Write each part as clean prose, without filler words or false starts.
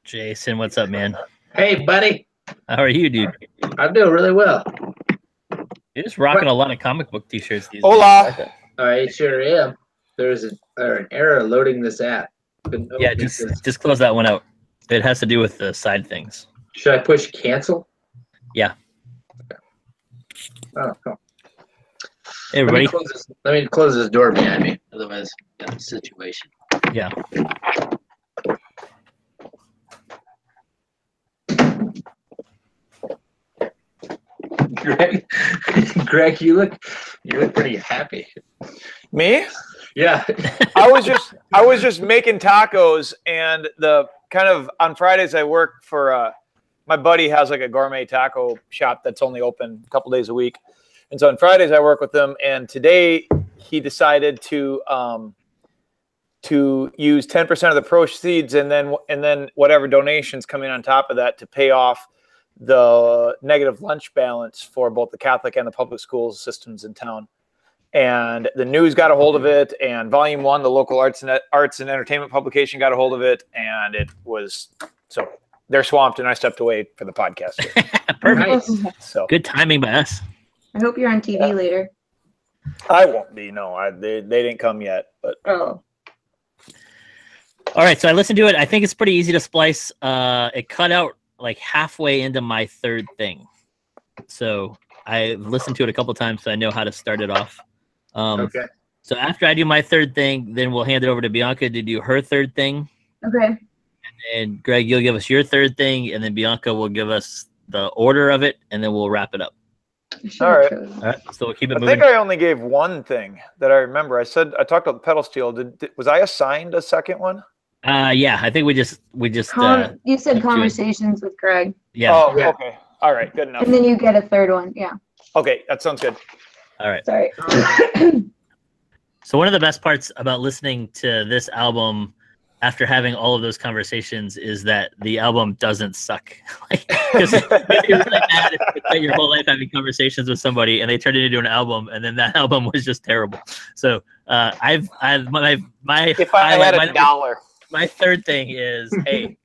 Jason, what's up, man? Hey, buddy. How are you, dude? I'm doing really well. You're just rocking a lot of comic book t-shirts these Hola. days. I sure am. There's an error loading this app. Yeah, just close that one out. It has to do with the side things. Should I push cancel? Yeah. Oh, cool. Hey, everybody. Let me close this door behind me. Otherwise, got a situation. Yeah. Greg, you look pretty happy. Me? Yeah. I was just making tacos, and the kind of on Fridays I work for my buddy has like a gourmet taco shop that's only open a couple days a week. And so on Fridays I work with them, and today he decided to use 10% of the proceeds and then whatever donations come in on top of that to pay off the negative lunch balance for both the Catholic and the public school systems in town. And the news got a hold of it, and Volume 1, the local arts and entertainment publication, got a hold of it, and it was so they're swamped, and I stepped away for the podcast. Perfect. Nice. So Good timing by us. I hope you're on TV later. I won't be. No, they didn't come yet. But Oh, All right, so I listened to it. I think it's pretty easy to splice. It cut out like halfway into my third thing. So I listened to it a couple times, so I know how to start it off. Okay. So after I do my third thing, then we'll hand it over to Bianca to do her third thing. okay. And Greg, you'll give us your third thing, and then Bianca will give us the order of it, and then we'll wrap it up. All right. All right, so we'll keep it I moving. think I only gave one thing that I remember. I talked about the pedal steel. Was I assigned a second one? Yeah, I think we just You said conversations with Greg, yeah. Oh, Yeah. okay. All right. Good enough. and then you get a third one. Yeah. Okay, that sounds good. All right. Sorry. So one of the best parts about listening to this album after having all of those conversations is that the album doesn't suck. Because you're really mad if you spent your whole life having conversations with somebody and they turned it into an album, and then that album was just terrible. So my If I had a dollar. my third thing is, hey,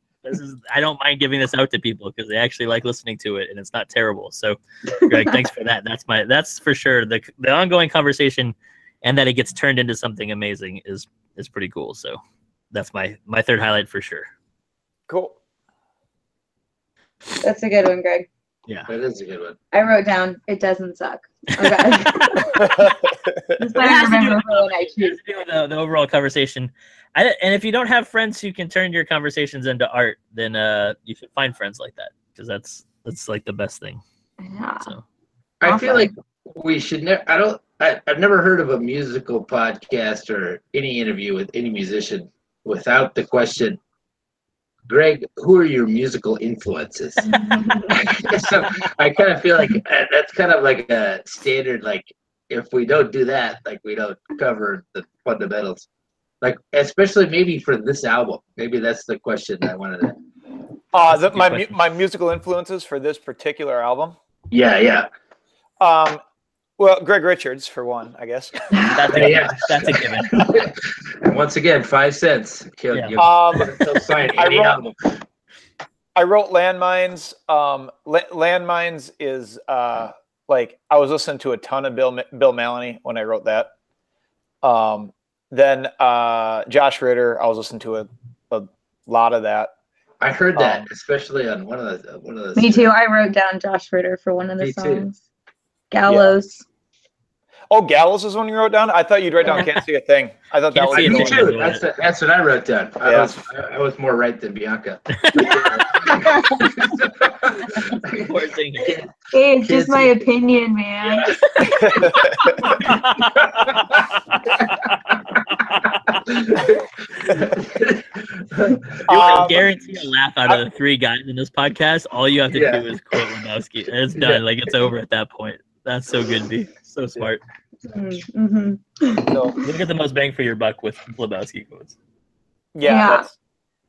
I don't mind giving this out to people because they actually like listening to it and it's not terrible. So Greg, thanks for that. That's for sure. The ongoing conversation and that it gets turned into something amazing is pretty cool. So that's my third highlight for sure. Cool. That's a good one, Greg. Yeah. That is a good one. I wrote down, it doesn't suck. Okay. Just let me remember for when I choose. The overall conversation. And if you don't have friends who can turn your conversations into art, then you should find friends like that, because that's like the best thing. Yeah. So I feel like we should never. I've never heard of a musical podcast or any interview with any musician without the question, Greg, who are your musical influences? So I kind of feel like that's kind of like a standard. Like if we don't do that, like we don't cover the fundamentals. Like especially maybe for this album, maybe that's the question I wanted to. My musical influences for this particular album. Yeah. Well, Greg Richards for one, I guess. that's a given. And once again, 5 cents. Yeah. I wrote Landmines. Landmines is like I was listening to a ton of Bill Maloney when I wrote that. Then Josh Ritter, I was listening to a lot of that. I heard that, especially on one of those. Me too. I wrote down Josh Ritter for one of the Me too. songs. Gallows. Yeah. Oh, Gallows is one you wrote down? I thought you'd write down Can't See a Thing. I thought that was Me too. That's what I wrote down. Yeah. I was more right than Bianca. Hey, it's just my opinion, man. I guarantee a laugh out of the three guys in this podcast. All you have to do is quote Lebowski, and it's done. Like it's over at that point. That's so good, B. So smart. Mm-hmm. So, You get the most bang for your buck with Lebowski quotes. yeah.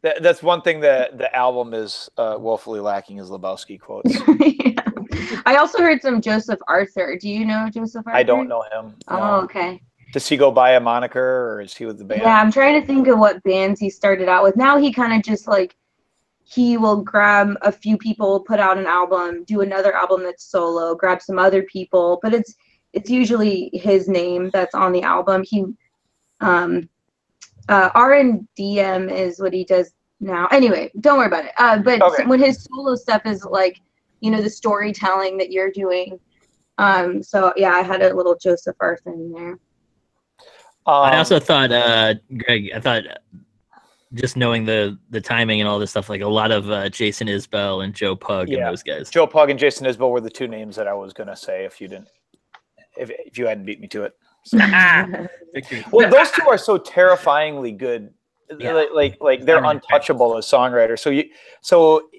That's one thing that the album is woefully lacking is Lebowski quotes. Yeah. I also heard some Joseph Arthur. Do you know Joseph Arthur? I don't know him. Oh, No. okay. Does he go by a moniker or is he with the band? Yeah, I'm trying to think of what bands he started out with. Now he kind of just like he will grab a few people, put out an album, do another album that's solo, grab some other people, but it's usually his name that's on the album. He R&DM is what he does now. Anyway, don't worry about it. But Okay. when his solo stuff is like, the storytelling that you're doing. So yeah, I had a little Joseph Arthur in there. I also thought, Greg, just knowing the timing and all this stuff, like a lot of Jason Isbell and Joe Pug and those guys. Joe Pug and Jason Isbell were the two names that I was gonna say if you hadn't beat me to it. So. Well, those two are so terrifyingly good. Yeah. Like they're untouchable as songwriters. So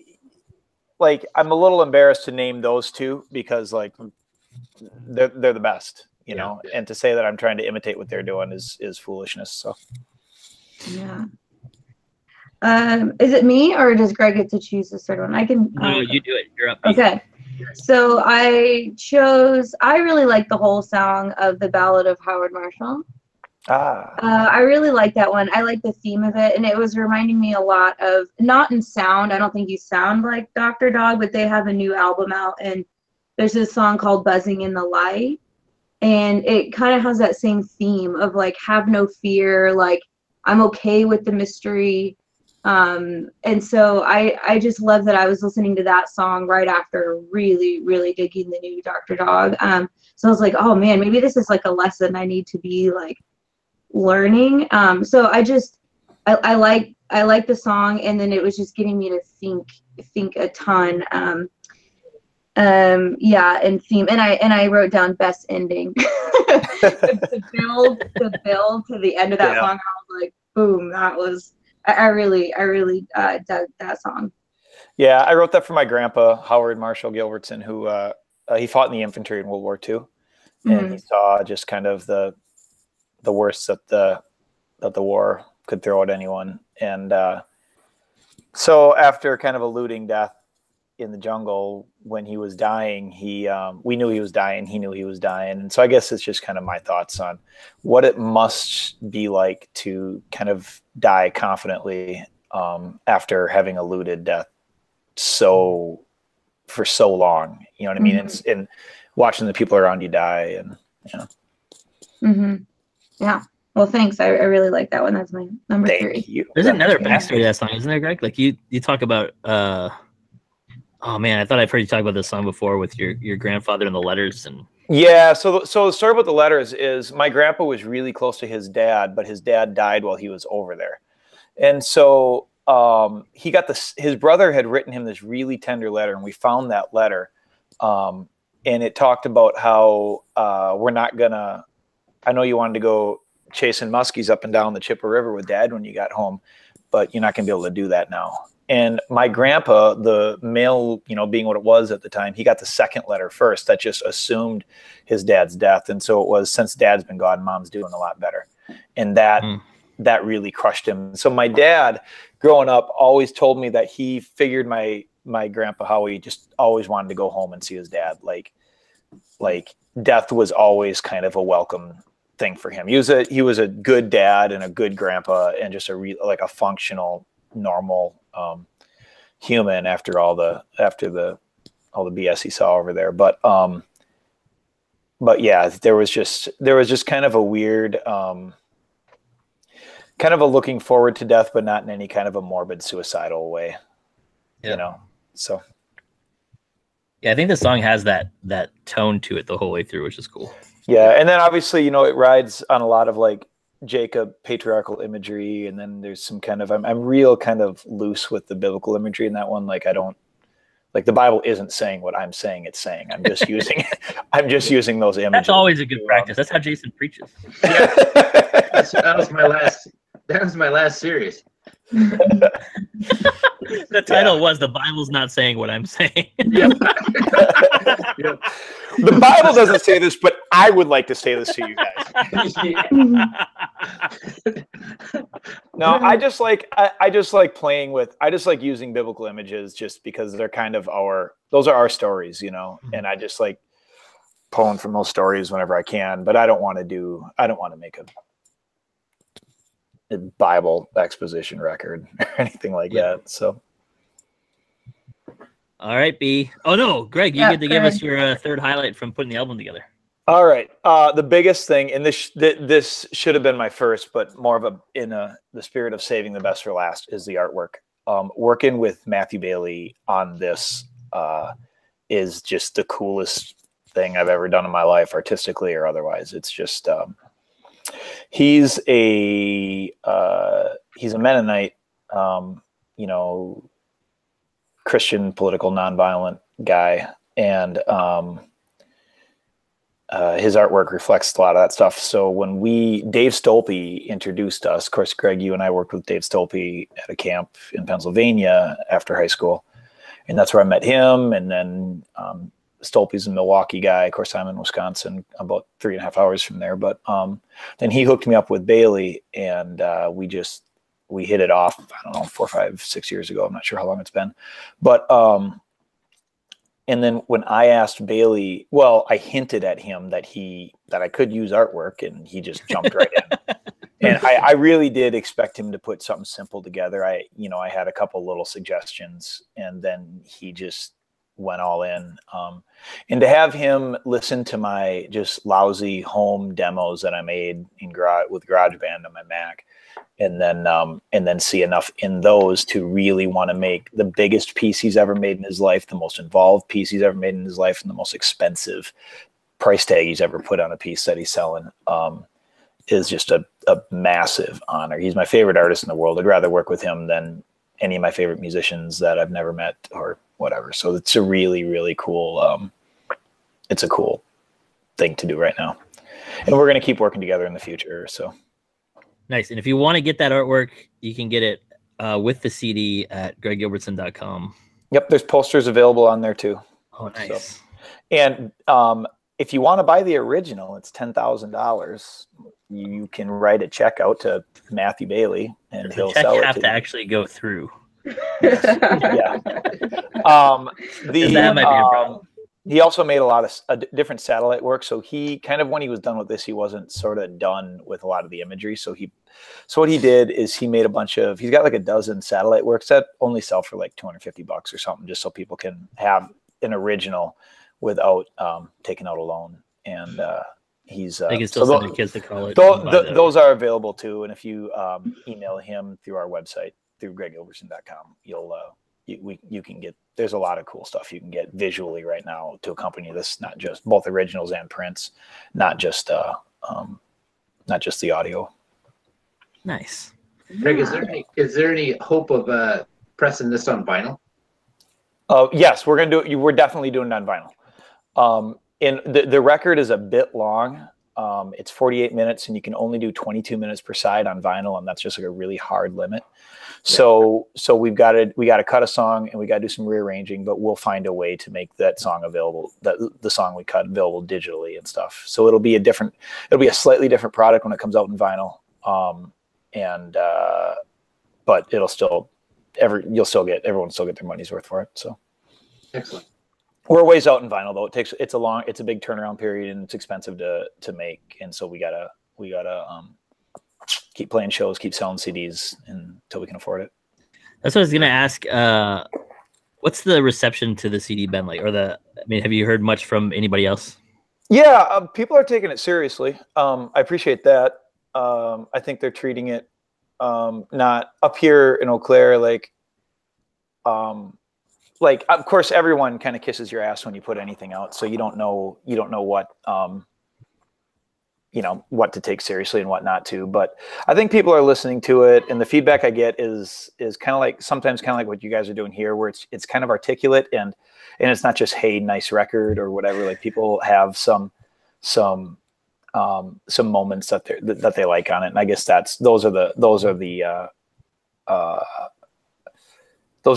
I'm a little embarrassed to name those two because like they're the best, you know. And to say that I'm trying to imitate what they're doing is foolishness. So yeah. Is it me or does Greg get to choose the third one? I can. No, you do it. You're up. Okay. So I really like the whole song of the Ballad of Howard Marshall. I really like that one. I like the theme of it, and it was reminding me a lot of, not in sound, I don't think you sound like Dr. Dog, but they have a new album out, and there's this song called Buzzing in the Light, and it kind of has that same theme of like, have no fear, like I'm okay with the mystery. And so I just love that I was listening to that song right after really, really digging the new Dr. Dog. So I was like, oh man, maybe this is like a lesson I need to be like learning. So I like the song, and then it was just getting me to think a ton. And theme, and I wrote down best ending. to build to the end of that song, I was like, boom, that was. I really dug that song. Yeah, I wrote that for my grandpa, Howard Marshall Gilbertson, who he fought in the infantry in World War II, and he saw just kind of the worst that the war could throw at anyone. And so after kind of eluding death in the jungle, when he was dying, we knew he was dying. He knew he was dying. And so I guess it's just kind of my thoughts on what it must be like to kind of die confidently after having eluded death for so long. You know what I mean? It's in watching the people around you die, and yeah. Well, thanks. I really like that one. That's my number 3. You. There's another backstory to that song, isn't there, Greg? Like you talk about. Oh man, I thought I've heard you talk about this song before with your grandfather and the letters. And yeah, so the story about the letters is my grandpa was really close to his dad, but his dad died while he was over there, and so he got his brother had written him this really tender letter, and we found that letter, and it talked about how we're not gonna. I know you wanted to go chasing muskies up and down the Chippewa River with Dad when you got home, but you're not gonna be able to do that now. And my grandpa, the mail, being what it was at the time, he got the second letter first. That just assumed his dad's death. And so it was, since Dad's been gone, Mom's doing a lot better. And that really crushed him. So my dad, growing up, always told me that he figured my grandpa Howie just always wanted to go home and see his dad. Like death was always kind of a welcome thing for him. He was a good dad and a good grandpa and just a functional, normal human after all the BS he saw over there. But yeah, there was just kind of a weird kind of a looking forward to death, but not in any kind of a morbid suicidal way. So yeah, I think the song has that tone to it the whole way through, which is cool. Yeah, and then obviously it rides on a lot of like Jacob patriarchal imagery, and then there's some kind of I'm real kind of loose with the biblical imagery in that one. Like I don't like the Bible isn't saying what I'm saying it's saying. I'm just using those images. That's always a good practice. That's how Jason preaches. Yeah. that was my last series. The title was "The Bible's Not Saying What I'm Saying." Yep. The Bible doesn't say this, but I would like to say this to you guys. No, I just like playing with. I just like using biblical images just because they're kind of those are our stories, and I just like pulling from those stories whenever I can. But I don't want to make a Bible exposition record or anything like that. So All right, B. Oh no, Greg, you Yeah, get to give us your third highlight from putting the album together. All right. The biggest thing, and this should have been my first, but more of the spirit of saving the best for last, is the artwork. Working with Matthew Bailey on this is just the coolest thing I've ever done in my life, artistically or otherwise. It's just he's a Mennonite, Christian, political, nonviolent guy, and his artwork reflects a lot of that stuff. So when Dave Stolpe introduced us, of course, Greg, you and I worked with Dave Stolpe at a camp in Pennsylvania after high school. And that's where I met him. And then Stolpe's a Milwaukee guy. Of course, I'm in Wisconsin, about 3.5 hours from there. But then he hooked me up with Bailey, and we hit it off, I don't know, 4, 5, 6 years ago. I'm not sure how long it's been. But and then when I asked Bailey, well, I hinted at him that I could use artwork, and he just jumped right in. And I really did expect him to put something simple together. I had a couple little suggestions, and then he just went all in. And to have him listen to my just lousy home demos that I made with GarageBand on my Mac, and then see enough in those to really want to make the biggest piece he's ever made in his life, the most involved piece he's ever made in his life, and the most expensive price tag he's ever put on a piece that he's selling, is just a massive honor. He's my favorite artist in the world. I'd rather work with him than any of my favorite musicians that I've never met or whatever. So it's a really, really cool, it's a cool thing to do right now. And we're going to keep working together in the future. So. Nice. And if you want to get that artwork, you can get it with the CD at greggilbertson.com. Yep. There's posters available on there too. Oh, nice. So, and if you want to buy the original, it's $10,000. You can write a check out to Matthew Bailey, and he'll sell it. You have to actually go through. Yes. Yeah. That might be a problem. He also made a lot of different satellite work. So he when he was done with this, he wasn't sort of done with a lot of the imagery. So what he did is he made he's got like a dozen satellite works that only sell for like $250 or something, just so people can have an original without taking out a loan. And he's they can still send their kids to college. Those are available too. And if you email him through our website, through greggilbertson.com, you can get, there's a lot of cool stuff you can get visually right now to accompany this, not just both originals and prints, not just the audio. Nice. Greg, is there any hope of pressing this on vinyl? Yes, we're gonna do it. We're definitely doing it on vinyl. And the record is a bit long. It's 48 minutes, and you can only do 22 minutes per side on vinyl, and that's just like a really hard limit. So we got to cut a song, and we got to do some rearranging, but we'll find a way to make that song available, the song we cut, available digitally and stuff. So it'll be a slightly different product when it comes out in vinyl. But it'll still, everyone will still get their money's worth for it. So excellent. We're a ways out in vinyl though. It's a big turnaround period, and it's expensive to make. And so we gotta keep playing shows, keep selling CDs until we can afford it. That's what I was gonna ask. What's the reception to the CD been like? Have you heard much from anybody else? Yeah, people are taking it seriously. I appreciate that. I think they're treating it not up here in Eau Claire like of course everyone kind of kisses your ass when you put anything out, so you don't know what what to take seriously and what not to. But I think people are listening to it, and the feedback I get is kind of like sometimes kind of like what you guys are doing here, where it's kind of articulate and it's not just, hey, nice record or whatever. Like people have some moments that they like on it, and I guess those are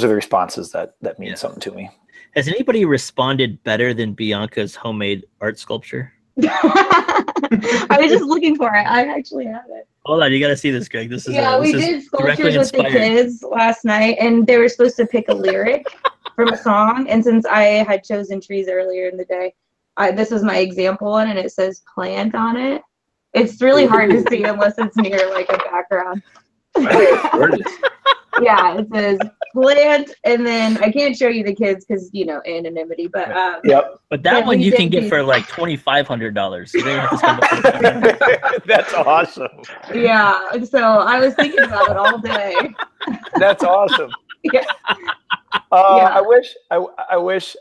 the responses that mean something to me. Has anybody responded better than Bianca's homemade art sculpture? I was just looking for it. I actually have it. Hold on, you got to see this, Greg. This is we did sculptures with the kids last night, and they were supposed to pick a lyric from a song. And since I had chosen trees earlier in the day, this was my example one, and it says plant on it. It's really hard to see unless it's near like a background. Yeah, it says plant, and then I can't show you the kids because anonymity. But yep. But that one you can get for like $2,500. So they have to spend That's awesome. Yeah, so I was thinking about it all day. That's awesome. Yeah. I wish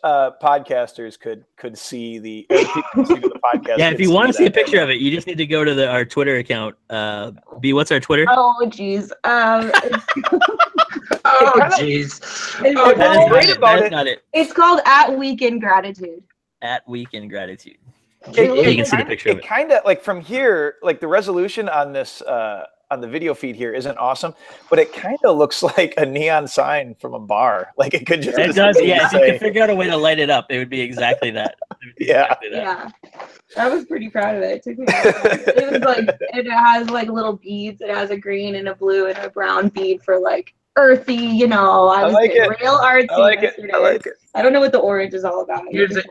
podcasters could see the podcast. Yeah, if you want to see a picture of it, you just need to go to our Twitter account. B, what's our Twitter? Oh, geez. Oh, jeez. That is not it. It's called At Weekend Gratitude. At Weekend Gratitude. You can see the picture of it. Kind of like from here, like the resolution on this on the video feed here isn't awesome, but it kind of looks like a neon sign from a bar. Like it could just. It does, yeah. If you could figure out a way to light it up, it would be exactly that. Yeah. I was pretty proud of it. It took me. It was like it has like little beads. It has a green and a blue and a brown bead for like earthy. I was like it. Real artsy. I like it. I don't know what the orange is all about. Here's a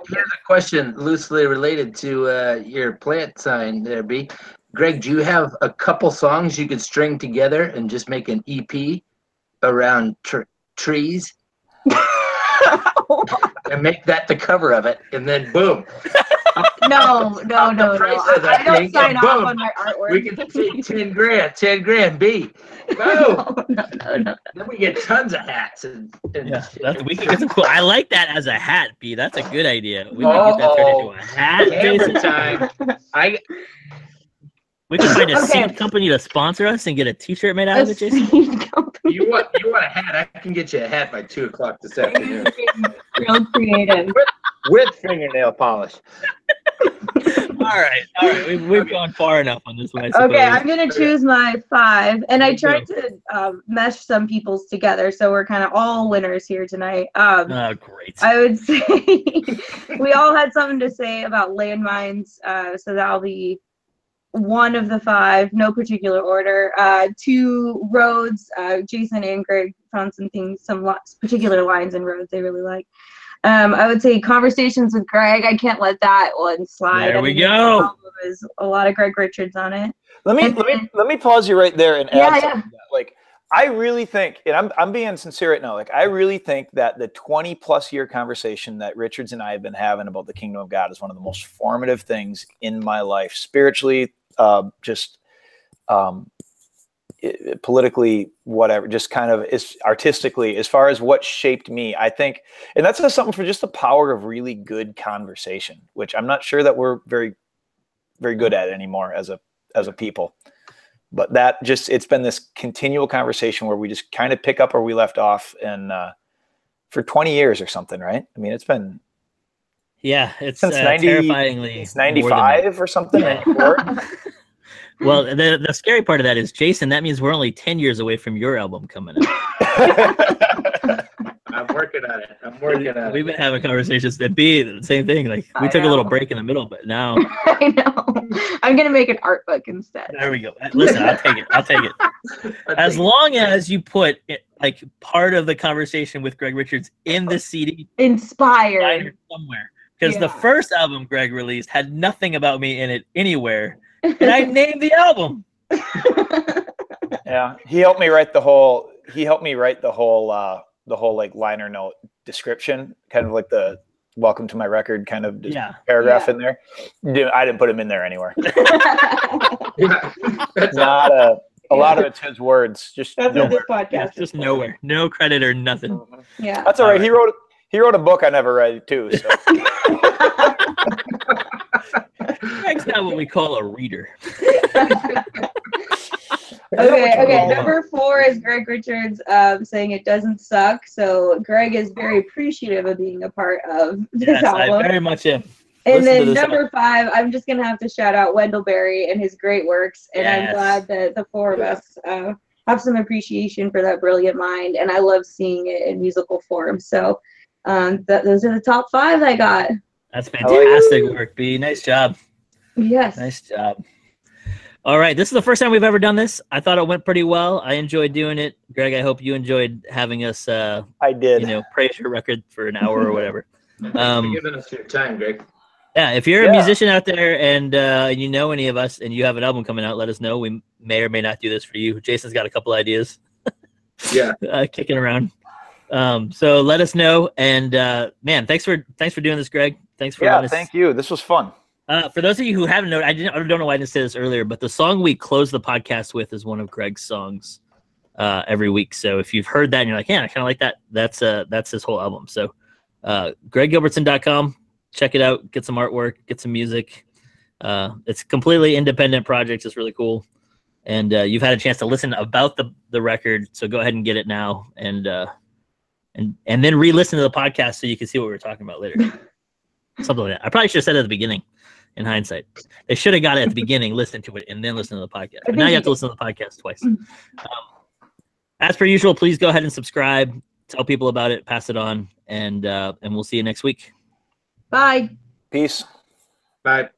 question loosely related to your plant sign there, B. Greg, do you have a couple songs you could string together and just make an EP around trees? And make that the cover of it, and then boom. No. I don't sign off on my artwork. We can take 10 grand, B. Boom. No. Then we get tons of hats. We can get some cool. I like that as a hat, B. That's a good idea. We can get that turned into a hat. Hammer time. We can find a seed company to sponsor us and get a T-shirt made out of it, Jason. You want a hat? I can get you a hat by 2:00 this afternoon. Real creative. With fingernail polish. All right. We've gone far enough on this one. Okay, I'm gonna choose my 5, and I tried to mesh some people's together, so we're kind of all winners here tonight. Oh, great! I would say we all had something to say about landmines, so that'll be one of the 5, no particular order. 2 roads. Jason and Greg found some particular lines in roads they really like. I would say conversations with Greg. I can't let that one slide. There we go. There's a lot of Greg Richards on it. Let me pause you right there and add something. Yeah. Like I really think, and I'm being sincere right now. Like I really think that the 20+ year conversation that Richards and I have been having about the kingdom of God is one of the most formative things in my life, spiritually. Politically, whatever, just kind of is artistically, as far as what shaped me, I think, and that's just something for just the power of really good conversation, which I'm not sure that we're very, very good at anymore as a people. But that just, it's been this continual conversation where we just kind of pick up where we left off, and for 20 years or something, right? I mean, it's been. Yeah, it's since terrifyingly. It's 95 or something. 94. Well, the scary part of that is, Jason, that means we're only 10 years away from your album coming out. I'm working on it. We've been having conversations that be the same thing. Like we took a little break in the middle, but now I know. I'm gonna make an art book instead. There we go. Listen, I'll take it. As long as you put like part of the conversation with Greg Richards in the CD, inspired somewhere. Because the first album Greg released had nothing about me in it anywhere, and I named the album. Yeah, he helped me write the whole. Like liner note description, kind of like the "Welcome to my record" kind of paragraph in there. I didn't put him in there anywhere. Not a lot of it's his words. Just that's what this podcast. Just nowhere, no credit or nothing. Yeah, that's all right. He wrote a book I never read too. So. Greg's not what we call a reader. Okay. Number 4 is Greg Richards saying it doesn't suck. So Greg is very appreciative of being a part of this album. I very much am. And then number 5, I'm just gonna have to shout out Wendell Berry and his great works. And I'm glad that the 4 of us have some appreciation for that brilliant mind. And I love seeing it in musical form. So those are the top 5 I got. That's fantastic work, B. Nice job. Yes. Nice job. All right. This is the first time we've ever done this. I thought it went pretty well. I enjoyed doing it. Greg, I hope you enjoyed having us I did. Praise your record for an hour or whatever. Thanks for giving us your time, Greg. Yeah, if you're a musician out there and you know any of us and you have an album coming out, let us know. We may or may not do this for you. Jason's got a couple ideas. kicking around. So let us know. And man, thanks for doing this, Greg. Thanks for thank you. This was fun. For those of you who haven't known, I don't know why I didn't say this earlier, but the song we close the podcast with is one of Greg's songs every week. So if you've heard that and you're like, yeah, I kind of like that, that's his whole album. So GregGilbertson.com, check it out, get some artwork, get some music. It's a completely independent project. It's really cool. And you've had a chance to listen about the record. So go ahead and get it now and then re-listen to the podcast so you can see what we were talking about later. Something like that. I probably should have said it at the beginning. In hindsight, they should have got it at the beginning, listen to it, and then listen to the podcast. But now you have to listen to the podcast twice. As per usual, please go ahead and subscribe, tell people about it, pass it on, and we'll see you next week. Bye. Peace. Bye.